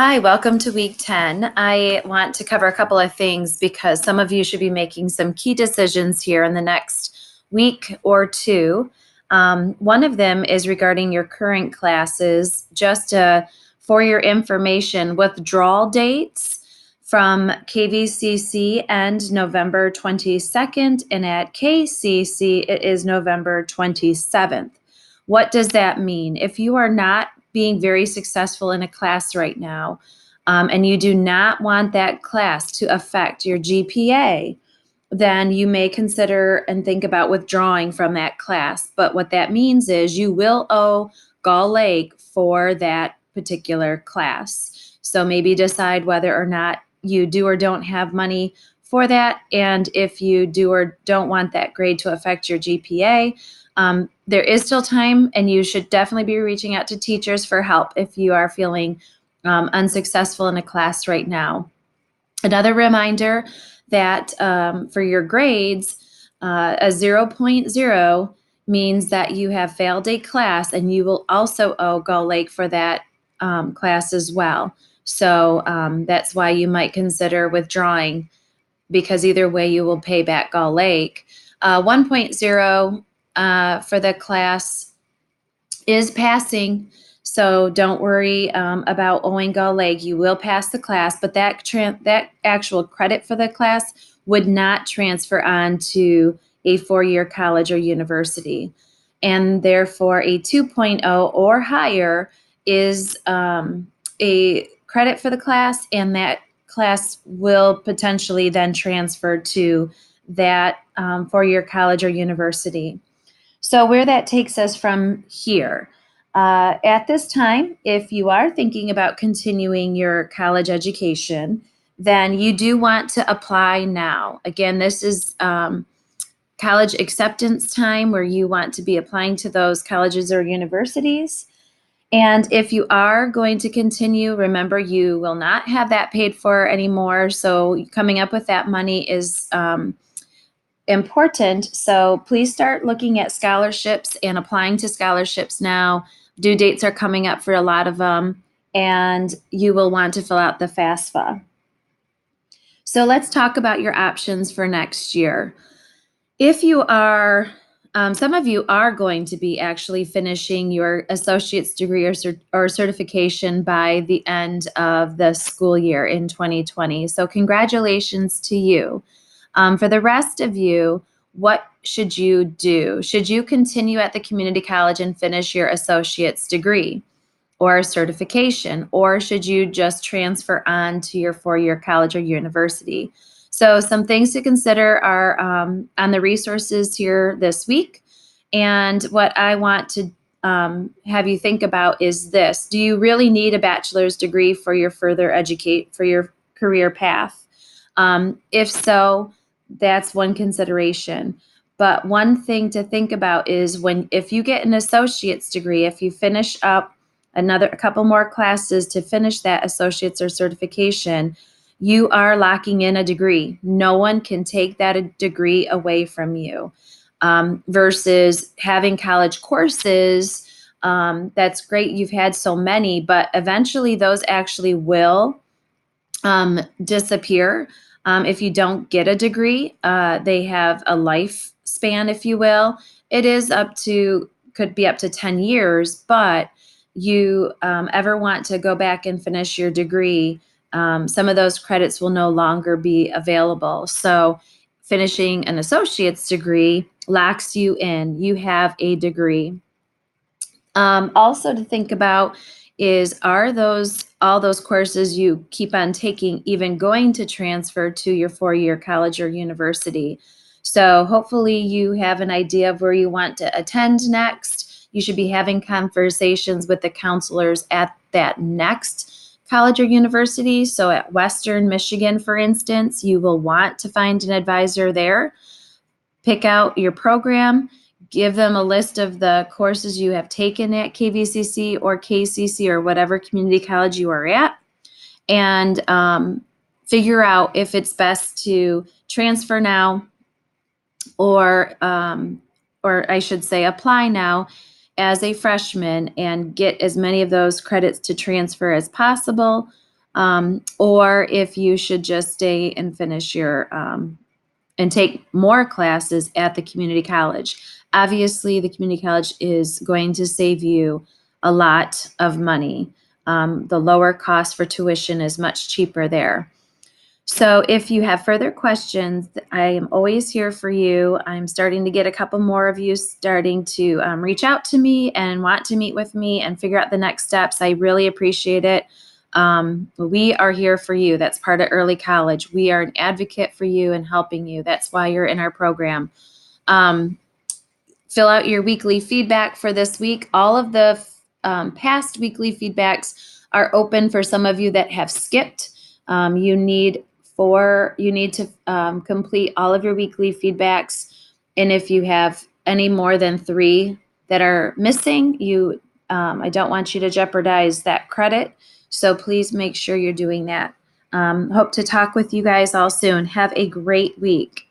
Hi, welcome to week 10. I want to cover a couple of things because some of you should be making some key decisions here in the next week or two. One of them is regarding your current classes. Just for your information, withdrawal dates from KVCC end November 22nd, and at KCC it is November 27th. What does that mean? If you are not being very successful in a class right now, and you do not want that class to affect your GPA, then you may consider and think about withdrawing from that class. But what that means is you will owe Gull Lake for that particular class. So maybe decide whether or not you do or don't have money for that. And if you do or don't want that grade to affect your GPA, there is still time, and you should definitely be reaching out to teachers for help if you are feeling unsuccessful in a class right now. Another reminder that for your grades, a 0.0 means that you have failed a class, and you will also owe Gull Lake for that class as well. So that's why you might consider withdrawing, because either way you will pay back Gull Lake. 1.0 for the class is passing, so don't worry about owing Gull Lake. You will pass the class, but that actual credit for the class would not transfer on to a four-year college or university. And therefore, a 2.0 or higher is a credit for the class, and that class will potentially then transfer to that four-year college or university. So where that takes us from here. At this time, if you are thinking about continuing your college education, then you do want to apply now. Again, this is college acceptance time, where you want to be applying to those colleges or universities. And if you are going to continue, remember you will not have that paid for anymore. So coming up with that money is important. So please start looking at scholarships and applying to scholarships now. Due dates are coming up for a lot of them, and you will want to fill out the FAFSA. So let's talk about your options for next year. If you are, some of you are going to be actually finishing your associate's degree or certification by the end of the school year in 2020. So congratulations to you. For the rest of you, what should you do? Should you continue at the community college and finish your associate's degree or certification, or should you just transfer on to your four-year college or university? So some things to consider are on the resources here this week. And what I want to have you think about is this: do you really need a bachelor's degree for your for your career path? If so, that's one consideration. But one thing to think about is if you get an associate's degree, if you finish up a couple more classes to finish that associate's or certification, you are locking in a degree. No one can take that degree away from you. Versus having college courses, that's great. You've had so many, but eventually those actually will disappear. If you don't get a degree, they have a lifespan, if you will. It is could be up to 10 years, but you ever want to go back and finish your degree, some of those credits will no longer be available. So finishing an associate's degree locks you in. You have a degree. Also to think about is, are all those courses you keep on taking even going to transfer to your four-year college or university? So hopefully you have an idea of where you want to attend next. You should be having conversations with the counselors at that next college or university. So at Western Michigan, for instance, you will want to find an advisor there. Pick out your program, give them a list of the courses you have taken at KVCC or KCC or whatever community college you are at, and figure out if it's best to transfer now, or I should say apply now as a freshman and get as many of those credits to transfer as possible, or if you should just stay and finish your and take more classes at the community college. Obviously, the community college is going to save you a lot of money. The lower cost for tuition is much cheaper there. So if you have further questions, I am always here for you. I'm starting to get a couple more of you starting to reach out to me and want to meet with me and figure out the next steps. I really appreciate it. We are here for you. That's part of early college. We are an advocate for you and helping you. That's why you're in our program. Um, Fill out your weekly feedback for this week. All of the past weekly feedbacks are open for some of you that have skipped. You need to complete all of your weekly feedbacks, and if you have any more than 3 that are missing, I don't want you to jeopardize that credit. So please make sure you're doing that. Hope to talk with you guys all soon. Have a great week.